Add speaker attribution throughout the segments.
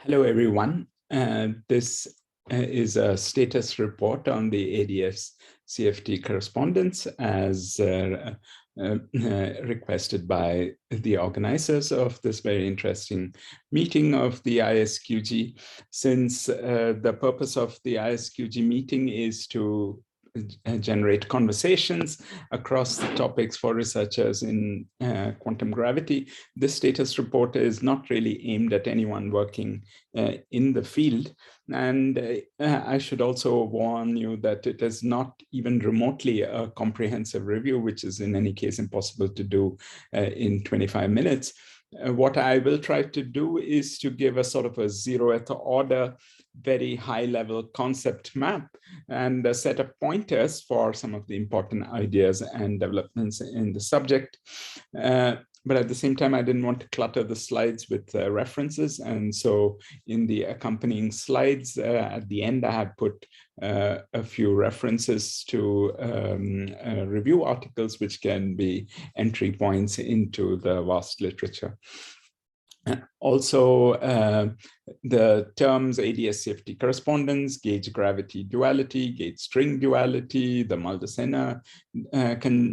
Speaker 1: Hello, everyone. This is a status report on the AdS CFT correspondence as requested by the organizers of this very interesting meeting of the ISQG. Since the purpose of the ISQG meeting is to generate conversations across the topics for researchers in quantum gravity. This status report is not really aimed at anyone working in the field. And I should also warn you that it is not even remotely a comprehensive review, which is in any case impossible to do in 25 minutes. What I will try to do is to give a sort of a zeroth order, very high level concept map and a set of pointers for some of the important ideas and developments in the subject. But at the same time, I didn't want to clutter the slides with references. And so in the accompanying slides, at the end, I have put a few references to review articles, which can be entry points into the vast literature. Also, the terms AdS CFT correspondence, gauge gravity duality, gauge string duality, the Mulder-Senna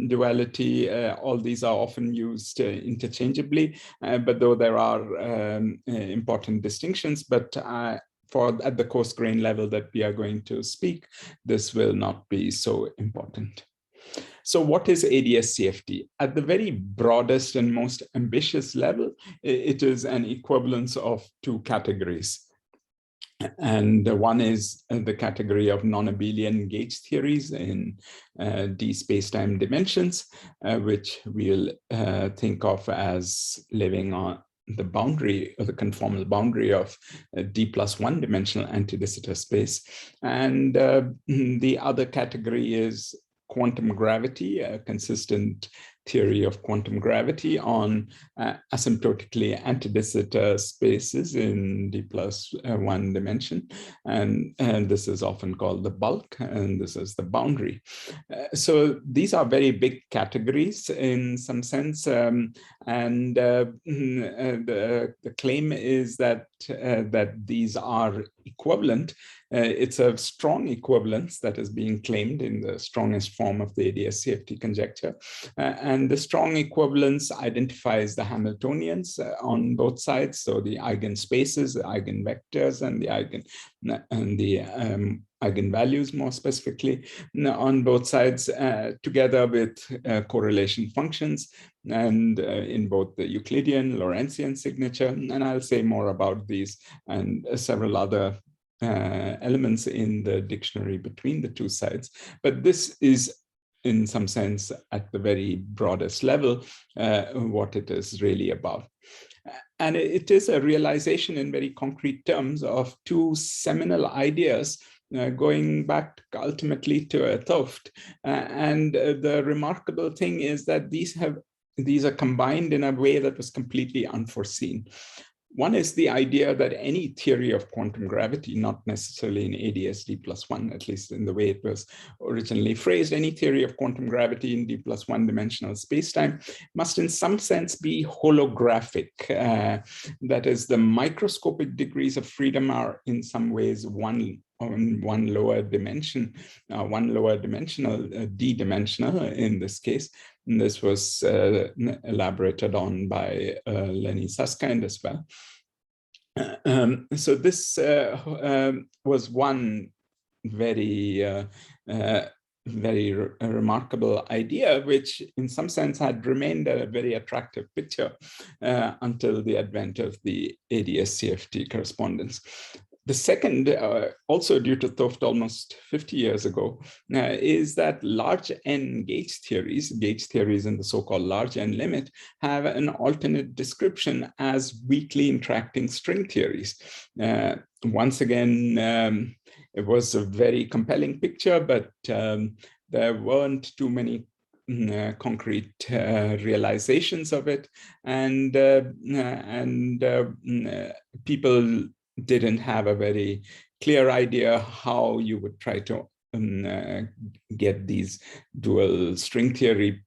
Speaker 1: duality, all these are often used interchangeably, but though there are important distinctions, but at the coarse grain level that we are going to speak, this will not be so important. So what is AdS CFT? At the very broadest and most ambitious level, it is an equivalence of two categories. And one is the category of non-abelian gauge theories in d spacetime dimensions, which we'll think of as living on the boundary, or the conformal boundary of d+1 dimensional anti-de Sitter space. And the other category is quantum gravity, a consistent theory of quantum gravity on asymptotically anti-de Sitter spaces in d+1 dimension. And this is often called the bulk, and this is the boundary. So these are very big categories in some sense. The claim is that these are equivalent. It's a strong equivalence that is being claimed in the strongest form of the AdS CFT conjecture. And the strong equivalence identifies the Hamiltonians on both sides, so the eigenspaces, the eigenvectors, and the eigenvalues more specifically on both sides, together with correlation functions, and in both the Euclidean, Lorentzian signature. And I'll say more about these and several other elements in the dictionary between the two sides. But this is, in some sense, at the very broadest level, what it is really about. And it is a realization in very concrete terms of two seminal ideas going back ultimately to 't Hooft. And the remarkable thing is that these are combined in a way that was completely unforeseen. One is the idea that any theory of quantum gravity, not necessarily in AdS d+1, at least in the way it was originally phrased, any theory of quantum gravity in d+1 dimensional spacetime must in some sense be holographic. That is, the microscopic degrees of freedom are in some ways one lower dimension, d-dimensional in this case. And this was elaborated on by Lenny Susskind as well. So this was one very remarkable idea, which in some sense had remained a very attractive picture until the advent of the AdS CFT correspondence. The second, also due to 't Hooft almost 50 years ago, is that large N gauge theories in the so-called large N limit, have an alternate description as weakly interacting string theories. Once again, it was a very compelling picture, but there weren't too many concrete realizations of it, and people didn't have a very clear idea how you would try to get these dual string theory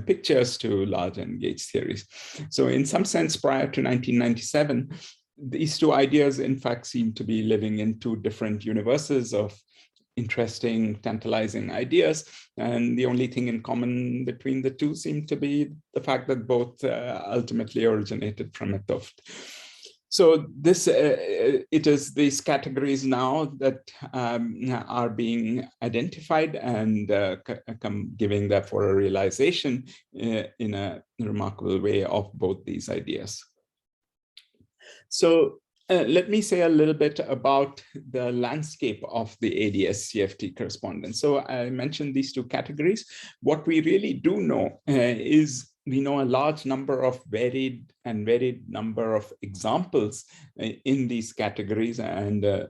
Speaker 1: pictures to large N gauge theories. So in some sense, prior to 1997, these two ideas, in fact, seem to be living in two different universes of interesting, tantalizing ideas. And the only thing in common between the two seem to be the fact that both ultimately originated from a tuft. So this, it is these categories now that are being identified and giving therefore a realization in a remarkable way of both these ideas. So let me say a little bit about the landscape of the AdS CFT correspondence. So I mentioned these two categories. What we really do know is we know a large number of varied number of examples in these categories and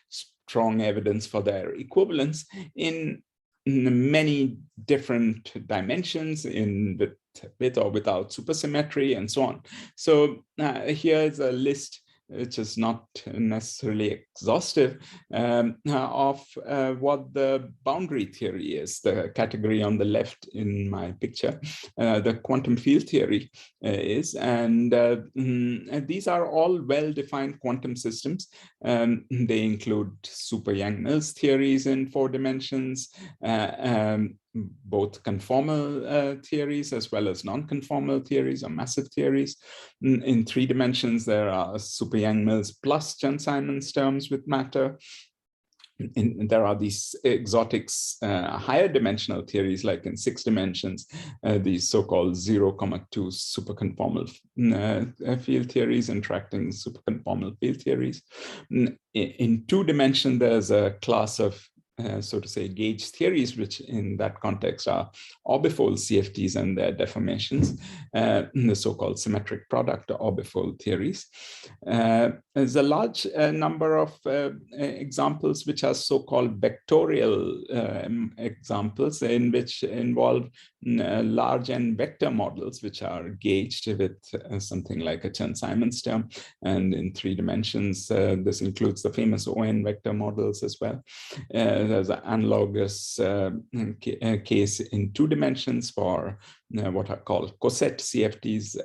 Speaker 1: strong evidence for their equivalence in many different dimensions, with or without supersymmetry and so on. So here's a list which is not necessarily exhaustive of what the boundary theory is, the category on the left in my picture, the quantum field theory is. And these are all well-defined quantum systems. They include super Yang-Mills theories in 4 dimensions, both conformal theories as well as non-conformal theories or massive theories. In 3 dimensions, there are super Yang-Mills plus Chern-Simons terms with matter. There are these exotic higher dimensional theories, like in 6 dimensions, these so-called 0,2 superconformal field theories interacting superconformal field theories. In 2 dimensions, there's a class of so to say, gauge theories, which in that context are orbifold CFTs and their deformations, the so-called symmetric product orbifold theories. There's a large number of examples which are so-called vectorial examples, in which involve large N vector models, which are gauged with something like a Chern-Simons term. And in 3 dimensions, this includes the famous ON vector models as well. There's an analogous case in 2 dimensions for what are called coset CFTs,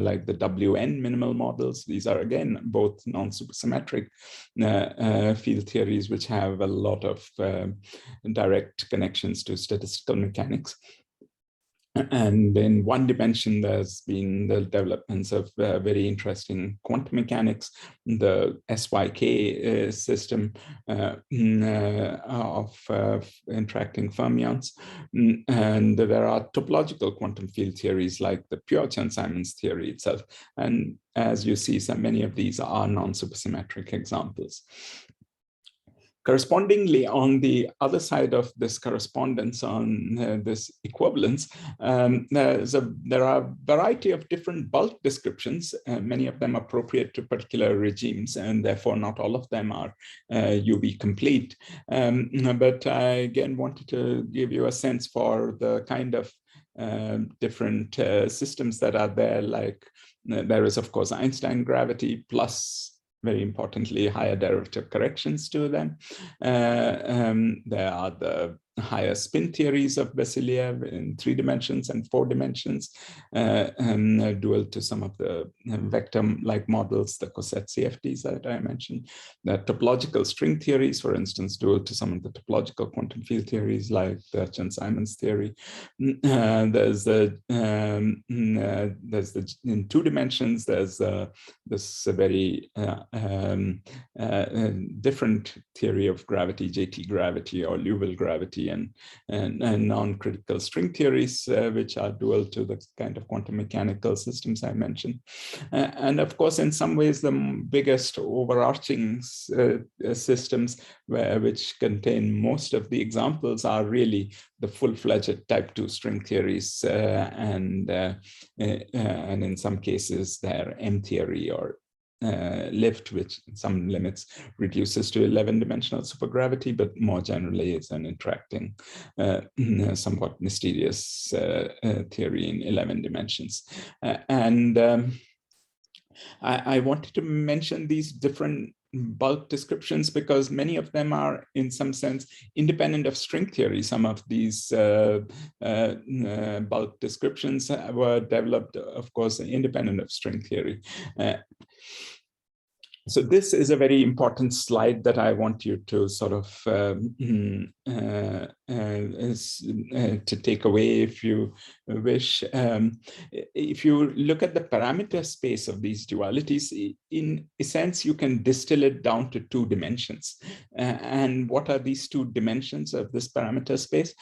Speaker 1: like the WN minimal models. These are, again, both non-supersymmetric field theories, which have a lot of direct connections to statistical mechanics. And in 1 dimension, there's been the developments of very interesting quantum mechanics, the SYK system of interacting fermions. And there are topological quantum field theories like the pure Chern-Simons theory itself. And as you see, so many of these are non-supersymmetric examples. Correspondingly, on the other side of this correspondence, on this equivalence, there are a variety of different bulk descriptions, many of them appropriate to particular regimes, and therefore not all of them are UV complete. But I again wanted to give you a sense for the kind of different systems that are there, like there is, of course, Einstein gravity plus, very importantly, higher derivative corrections to them. There are the higher spin theories of Vasiliev in 3 dimensions and 4 dimensions, dual to some of the vector-like models, the coset CFTs that I mentioned. The topological string theories, for instance, dual to some of the topological quantum field theories like the Chern-Simons theory. There's in 2 dimensions, there's this very different theory of gravity, JT gravity or Liouville gravity, and non-critical string theories, which are dual to the kind of quantum mechanical systems I mentioned. And of course, in some ways, the biggest overarching systems which contain most of the examples are really the full-fledged type 2 string theories, and in some cases, they're M theory or lift, which in some limits reduces to 11-dimensional supergravity, but more generally is an interacting, somewhat mysterious theory in 11 dimensions. I wanted to mention these different bulk descriptions because many of them are in some sense independent of string theory. Some of these bulk descriptions were developed, of course, independent of string theory. So this is a very important slide that I want you to sort of to take away if you wish. If you look at the parameter space of these dualities, in a sense, you can distill it down to two dimensions. And what are these two dimensions of this parameter space?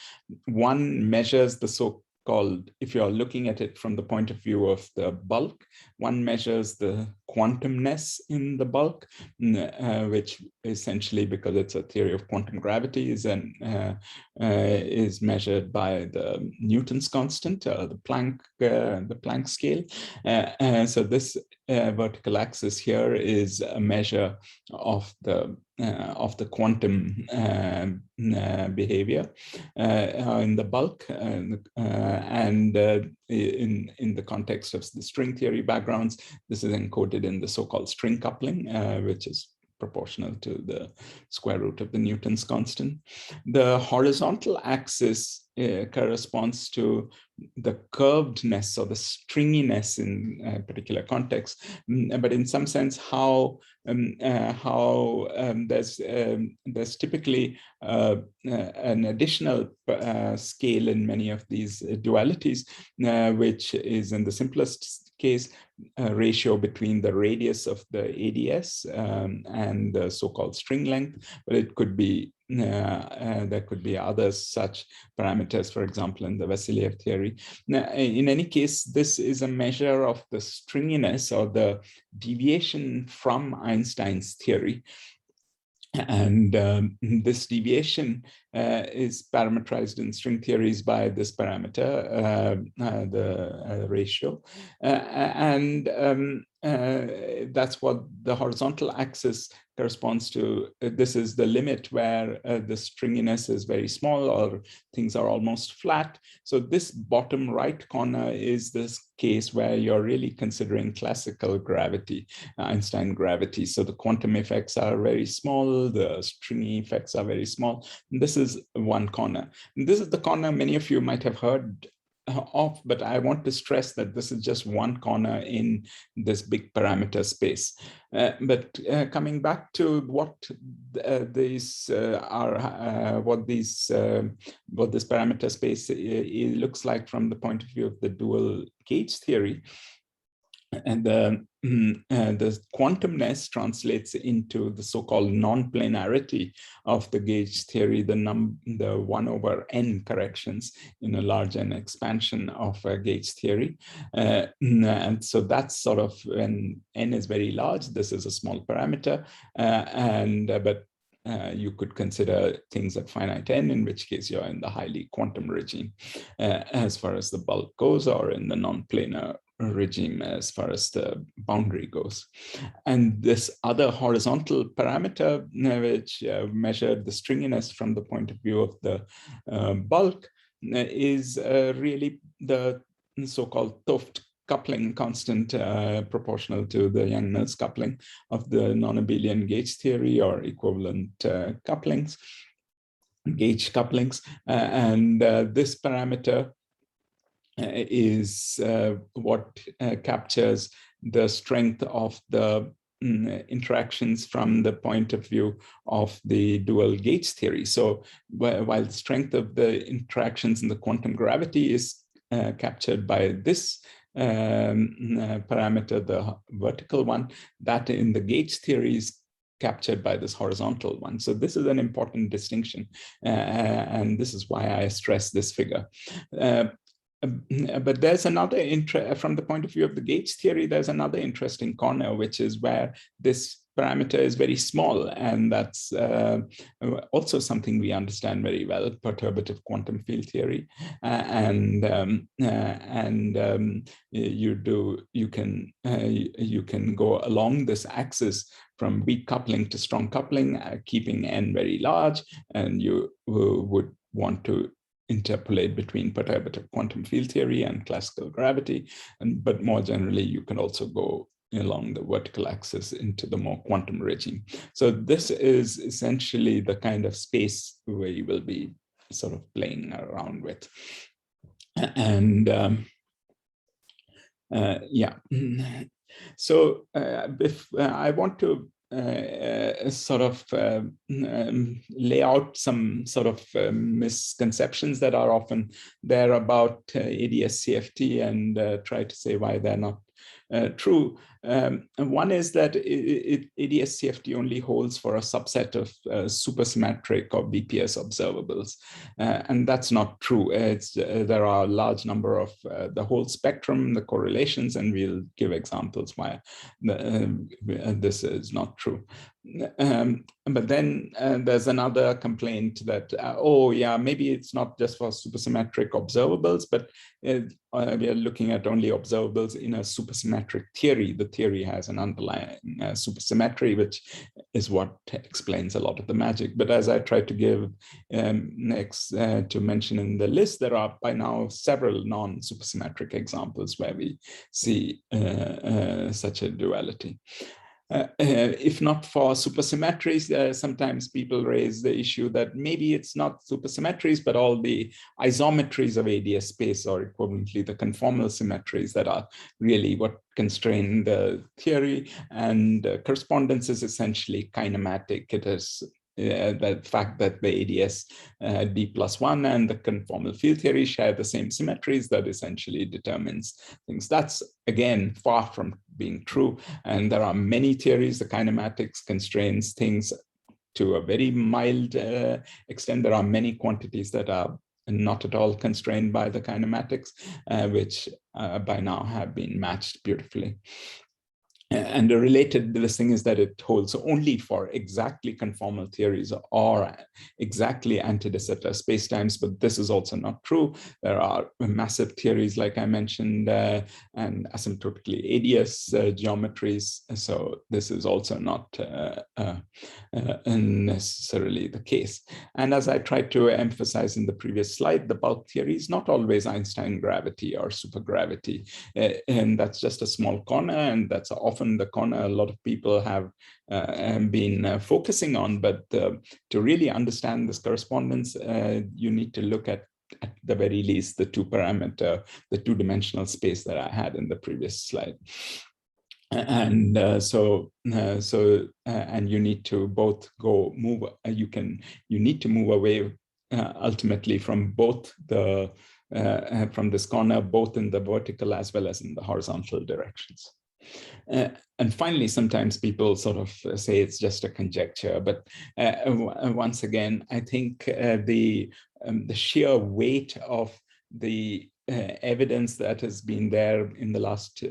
Speaker 1: One measures the so-called, if you're looking at it from the point of view of the bulk, one measures the quantumness in the bulk, which essentially, because it's a theory of quantum gravity, is measured by the Newton's constant, the Planck scale. So this vertical axis here is a measure of the quantum behavior in the bulk, and in the context of the string theory backgrounds, this is encoded in the so-called string coupling, which is proportional to the square root of the Newton's constant. The horizontal axis corresponds to the curvedness or the stringiness in a particular context, but in some sense how there's typically an additional scale in many of these dualities, which is in the simplest case a ratio between the radius of the AdS and the so-called string length, but it could be there could be other such parameters, for example, in the Vasiliev theory. Now, in any case, this is a measure of the stringiness or the deviation from Einstein's theory. And this deviation is parameterized in string theories by this parameter, the ratio. That's what the horizontal axis corresponds to. This is the limit where the stringiness is very small or things are almost flat. So this bottom right corner is this case where you're really considering classical gravity, Einstein gravity. So the quantum effects are very small, the stringy effects are very small. And this is one corner. And this is the corner many of you might have heard of, but I want to stress that this is just one corner in this big parameter space. But coming back to what these what this parameter space looks like from the point of view of the dual gauge theory, and the quantumness translates into the so-called non-planarity of the gauge theory, the 1/n corrections in a large N expansion of a gauge theory. And so that's sort of when N is very large, this is a small parameter, but you could consider things at finite n, in which case you're in the highly quantum regime as far as the bulk goes, or in the non-planar regime as far as the boundary goes. And this other horizontal parameter, which measured the stringiness from the point of view of the bulk, is really the so-called Toft coupling constant proportional to the Yang-Mills coupling of the non-abelian gauge theory, or equivalent couplings, gauge couplings. And this parameter is what captures the strength of the interactions from the point of view of the dual gauge theory. So while the strength of the interactions in the quantum gravity is captured by this parameter, the vertical one, that in the gauge theory is captured by this horizontal one. So this is an important distinction, and this is why I stress this figure. But there's another from the point of view of the gauge theory, there's another interesting corner, which is where this parameter is very small, and that's also something we understand very well, perturbative quantum field theory. You can go along this axis from weak coupling to strong coupling, keeping n very large, and you would want to interpolate between perturbative quantum field theory and classical gravity. But more generally, you can also go along the vertical axis into the more quantum regime. So this is essentially the kind of space where you will be sort of playing around with. And yeah, so if I want to sort of lay out some sort of misconceptions that are often there about AdS CFT and try to say why they're not true. One is that AdS CFT only holds for a subset of supersymmetric or BPS observables, and that's not true. There are a large number of the whole spectrum, the correlations, and we'll give examples why this is not true. But then there's another complaint that, oh yeah, maybe it's not just for supersymmetric observables, but we are looking at only observables in a supersymmetric theory. The theory has an underlying supersymmetry, which is what explains a lot of the magic. But as I try to give next to mention in the list, there are by now several non-supersymmetric examples where we see such a duality. If not for supersymmetries, sometimes people raise the issue that maybe it's not supersymmetries, but all the isometries of AdS space, or equivalently the conformal symmetries, that are really what constrain the theory. And correspondence is essentially kinematic. It is the fact that the AdS D+1 and the conformal field theory share the same symmetries that essentially determines things. That's, again, far from being true. And there are many theories. The kinematics constrains things to a very mild extent. There are many quantities that are not at all constrained by the kinematics, which by now have been matched beautifully. And the related this thing is that it holds only for exactly conformal theories or exactly anti-de Sitter spacetimes, but this is also not true. There are massive theories, like I mentioned, and asymptotically AdS geometries. So this is also not necessarily the case. And as I tried to emphasize in the previous slide, the bulk theory is not always Einstein gravity or supergravity. And that's just a small corner, and that's often the corner a lot of people have been focusing on. But to really understand this correspondence, you need to look at the very least, the two-parameter, the two-dimensional space that I had in the previous slide. And and you need to both move. You need to move away ultimately from both the from this corner, both in the vertical as well as in the horizontal directions. And finally, sometimes people sort of say it's just a conjecture, but once again, I think the sheer weight of the evidence that has been there in the last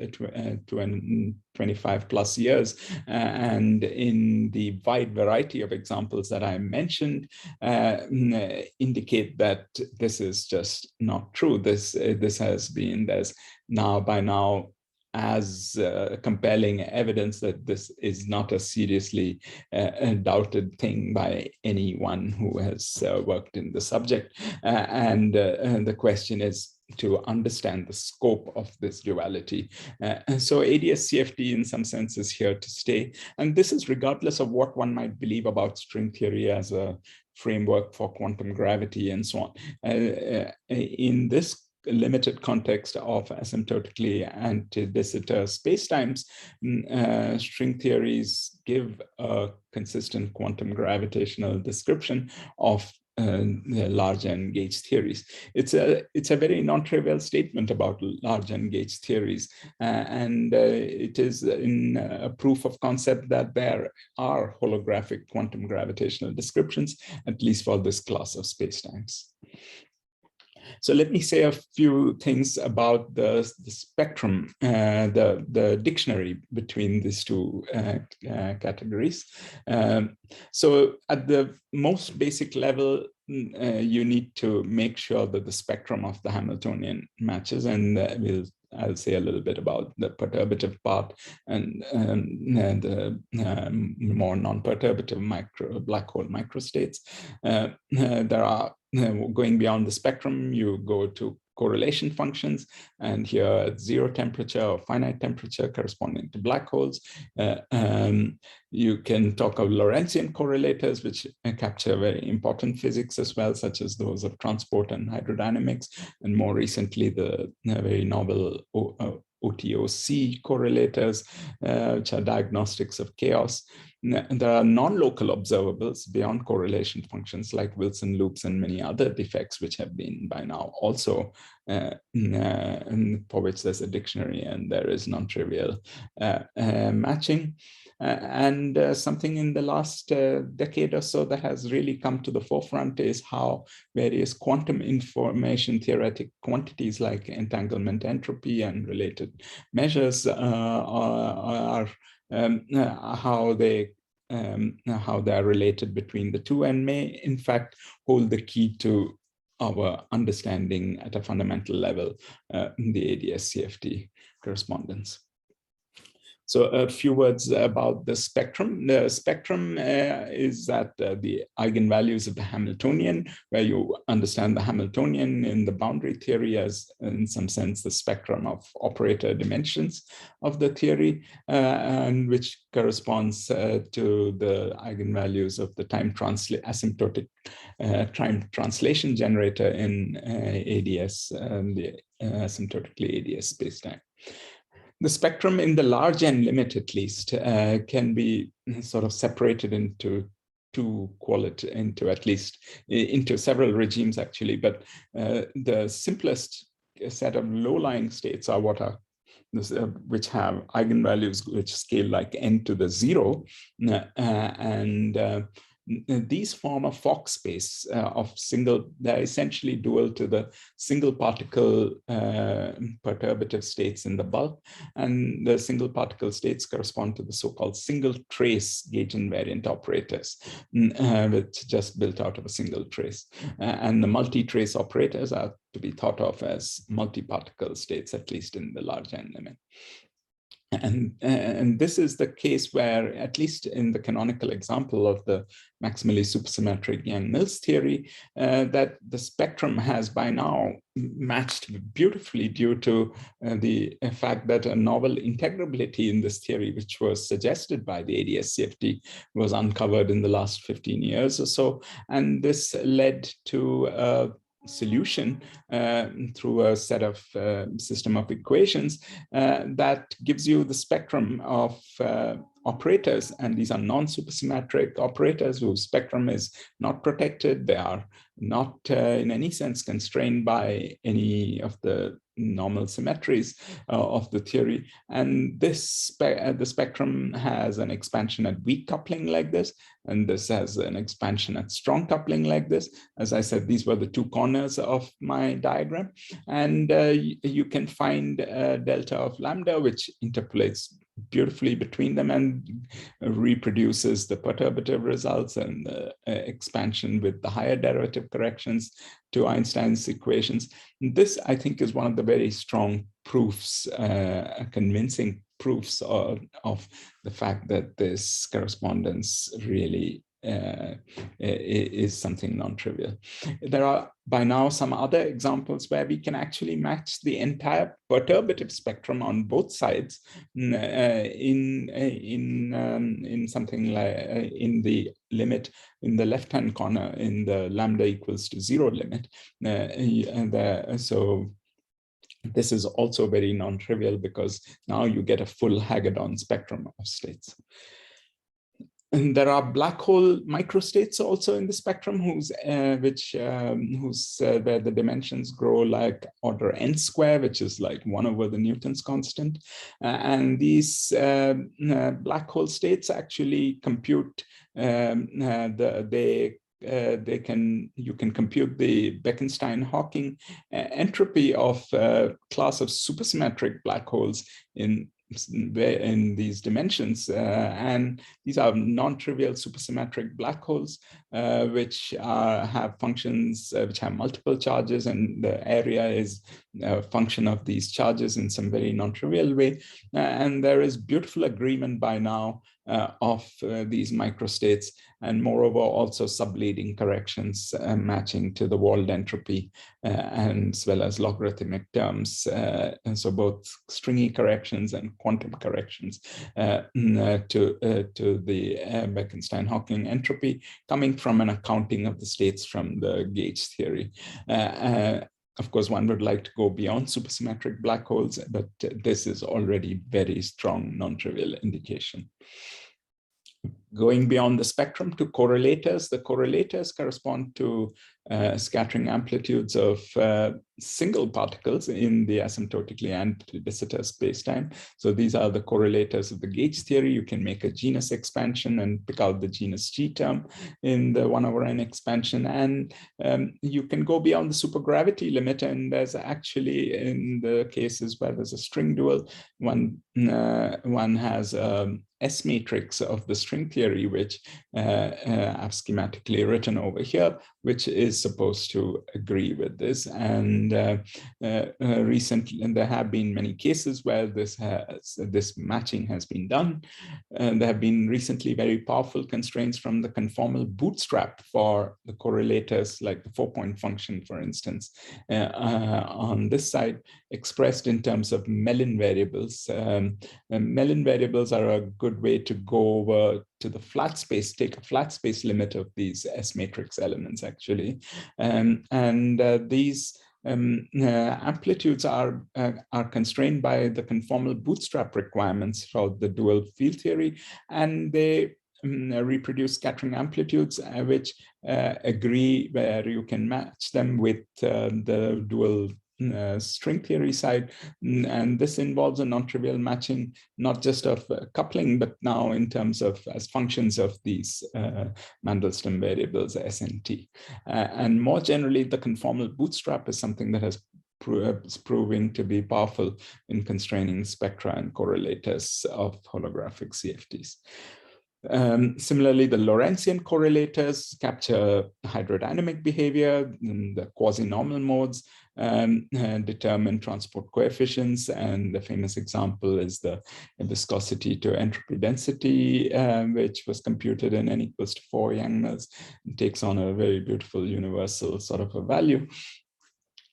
Speaker 1: 25 plus years, and in the wide variety of examples that I mentioned, indicate that this is just not true. There's by now as compelling evidence that this is not a seriously doubted thing by anyone who has worked in the subject. And the question is to understand the scope of this duality. And so AdS CFT in some sense is here to stay. And this is regardless of what one might believe about string theory as a framework for quantum gravity and so on. In this limited context of asymptotically anti-de Sitter spacetimes, string theories give a consistent quantum gravitational description of large N gauge theories. It's a very non-trivial statement about large N gauge theories, and it is in a proof of concept that there are holographic quantum gravitational descriptions, at least for this class of spacetimes. So let me say a few things about the spectrum, the dictionary between these two categories. So at the most basic level, you need to make sure that the spectrum of the Hamiltonian matches, and I'll say a little bit about the perturbative part and the more non-perturbative black hole microstates. There are, going beyond the spectrum, you go to correlation functions, and here zero temperature or finite temperature corresponding to black holes. You can talk of Lorentzian correlators, which capture very important physics as well, such as those of transport and hydrodynamics, and more recently the very novel OTOC correlators, which are diagnostics of chaos. And there are non-local observables beyond correlation functions like Wilson loops and many other defects, which have been by now also for which there's a dictionary and there is non-trivial matching. And something in the last decade or so that has really come to the forefront is how various quantum information theoretic quantities like entanglement entropy and related measures are how they are related between the two, and may in fact hold the key to our understanding at a fundamental level in the AdS CFT correspondence. So a few words about the spectrum. The spectrum is that the eigenvalues of the Hamiltonian, where you understand the Hamiltonian in the boundary theory as, in some sense, the spectrum of operator dimensions of the theory, and which corresponds to the eigenvalues of the time asymptotic time translation generator in AdS, the asymptotically AdS spacetime. The spectrum in the large n limit, at least, can be sort of separated into into several regimes, actually. But the simplest set of low-lying states are what are which have eigenvalues which scale like n to the 0, and these form a Fock space of they're essentially dual to the single particle perturbative states in the bulk, and the single particle states correspond to the so-called single trace gauge invariant operators, which just built out of a single trace. And the multi-trace operators are to be thought of as multi-particle states, at least in the large n limit. And this is the case where, at least in the canonical example of the maximally supersymmetric Yang-Mills theory, that the spectrum has by now matched beautifully due to the fact that a novel integrability in this theory, which was suggested by the AdS CFT, was uncovered in the last 15 years or so. And this led to solution through a set of system of equations that gives you the spectrum of operators, and these are non-supersymmetric operators whose spectrum is not protected. They are not in any sense constrained by any of the normal symmetries of the theory. And this the spectrum has an expansion at weak coupling like this, and this has an expansion at strong coupling like this. As I said, these were the two corners of my diagram, and you can find delta of lambda, which interpolates beautifully between them and reproduces the perturbative results and the expansion with the higher derivative corrections to Einstein's equations. This, I think, is one of the very strong proofs, convincing proofs of the fact that this correspondence really is something non-trivial. There are by now some other examples where we can actually match the entire perturbative spectrum on both sides in something like in the limit in the left-hand corner in the lambda equals to 0 limit. So this is also very non-trivial because now you get a full Hagedorn spectrum of states. And there are black hole microstates also in the spectrum where the dimensions grow like order n square, which is like 1 over the Newton's constant. And these black hole states actually compute you can compute the Bekenstein-Hawking entropy of a class of supersymmetric black holes in these dimensions, and these are non-trivial supersymmetric black holes which have functions which have multiple charges, and the area is function of these charges in some very non-trivial way. And there is beautiful agreement by now of these microstates, and moreover also subleading corrections matching to the Wald entropy, and as well as logarithmic terms. And so both stringy corrections and quantum corrections to the Bekenstein-Hawking entropy, coming from an accounting of the states from the gauge theory. Of course, one would like to go beyond supersymmetric black holes, but this is already very strong non-trivial indication. Going beyond the spectrum to correlators, the correlators correspond to scattering amplitudes of single particles in the asymptotically antidissiter spacetime. So these are the correlators of the gauge theory. You can make a genus expansion and pick out the genus G term in the 1/n expansion. And you can go beyond the supergravity limit. And there's actually, in the cases where there's a string dual, one has S matrix of the string theory, which I've schematically written over here, which is supposed to agree with this. And recently, and there have been many cases where this matching has been done. And there have been recently very powerful constraints from the conformal bootstrap for the correlators, like the 4-point function, for instance, on this side, expressed in terms of Mellin variables. Mellin variables are a good way to go over to the flat space, take a flat space limit of these S matrix elements, actually. These amplitudes are constrained by the conformal bootstrap requirements for the dual field theory, and they reproduce scattering amplitudes which agree, where you can match them with the dual string theory side. And this involves a non-trivial matching, not just of coupling, but now in terms of as functions of these Mandelstam variables, S and T. And more generally, the conformal bootstrap is something that is proving to be powerful in constraining spectra and correlators of holographic CFTs. Similarly, the Lorentzian correlators capture hydrodynamic behavior in the quasi-normal modes, determine transport coefficients, and the famous example is the viscosity to entropy density, which was computed in n equals to 4 Yang-mills. It takes on a very beautiful universal sort of a value.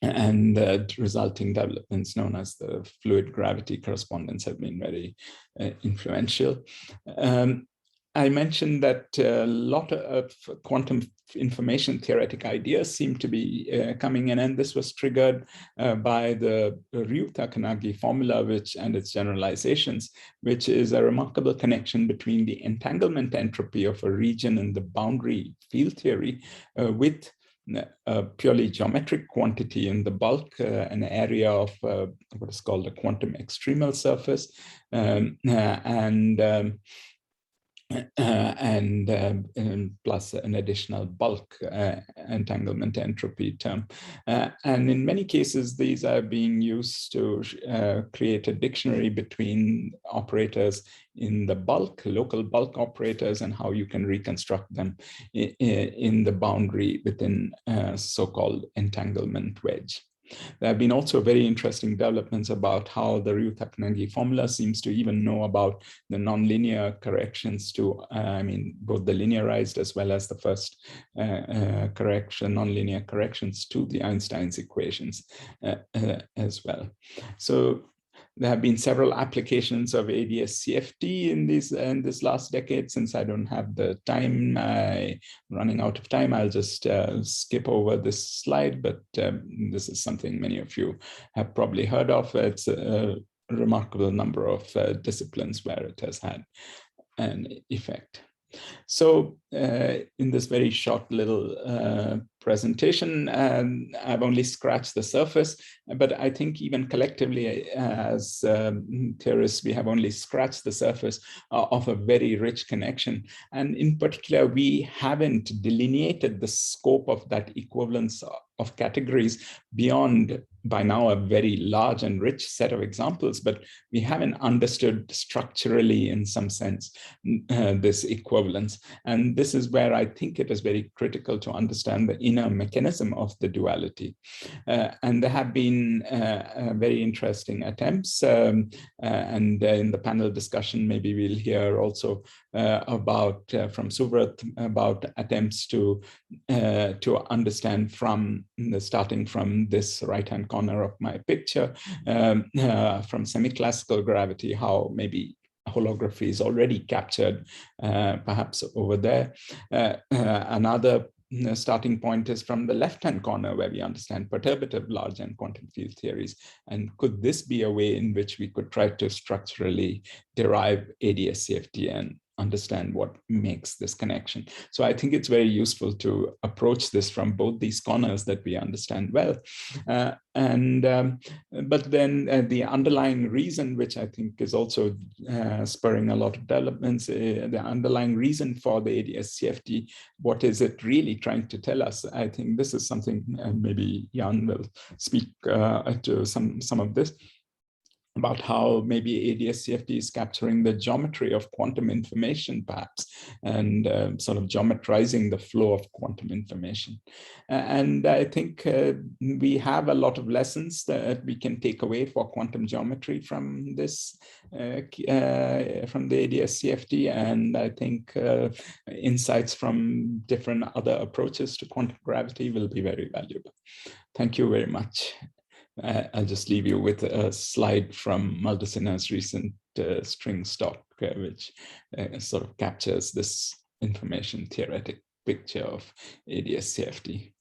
Speaker 1: And the resulting developments known as the fluid gravity correspondence have been very influential. I mentioned that a lot of quantum information theoretic ideas seem to be coming in, and this was triggered by the Ryu-Takanagi formula, and its generalizations, which is a remarkable connection between the entanglement entropy of a region in the boundary field theory with a purely geometric quantity in the bulk, an area of what is called a quantum extremal surface, plus an additional bulk entanglement entropy term. And in many cases, these are being used to create a dictionary between operators in the bulk, local bulk operators, and how you can reconstruct them in the boundary within a so-called entanglement wedge. There have been also very interesting developments about how the Ryu-Takanagi formula seems to even know about the nonlinear corrections to, both the linearized as well as the first nonlinear corrections to the Einstein's equations as well. So there have been several applications of AdS CFT in this last decade. Since I don't have the time, running out of time, I'll just skip over this slide, but this is something many of you have probably heard of. It's a remarkable number of disciplines where it has had an effect. So in this very short little presentation, I've only scratched the surface, but I think even collectively as theorists, we have only scratched the surface of a very rich connection. And in particular, we haven't delineated the scope of that equivalence of categories beyond by now a very large and rich set of examples, but we haven't understood structurally in some sense this equivalence. And this is where I think it is very critical to understand the inner mechanism of the duality. And there have been very interesting attempts, and in the panel discussion, maybe we'll hear also about from Suvrat about attempts to understand from starting from this right-hand corner of my picture, from semi-classical gravity, how maybe holography is already captured perhaps over there. Another starting point is from the left-hand corner, where we understand perturbative large and quantum field theories. And could this be a way in which we could try to structurally derive AdS CFT and understand what makes this connection? So I think it's very useful to approach this from both these corners that we understand well. But then the underlying reason, which I think is also spurring a lot of developments, the underlying reason for the AdS CFT, what is it really trying to tell us? I think this is something, maybe Jan will speak to some of this, about how maybe AdS CFT is capturing the geometry of quantum information, perhaps, and sort of geometrizing the flow of quantum information. And I think we have a lot of lessons that we can take away for quantum geometry from this, from the AdS CFT, and I think insights from different other approaches to quantum gravity will be very valuable. Thank you very much. I'll just leave you with a slide from Maldacina's recent strings talk, which sort of captures this information theoretic picture of AdS CFT.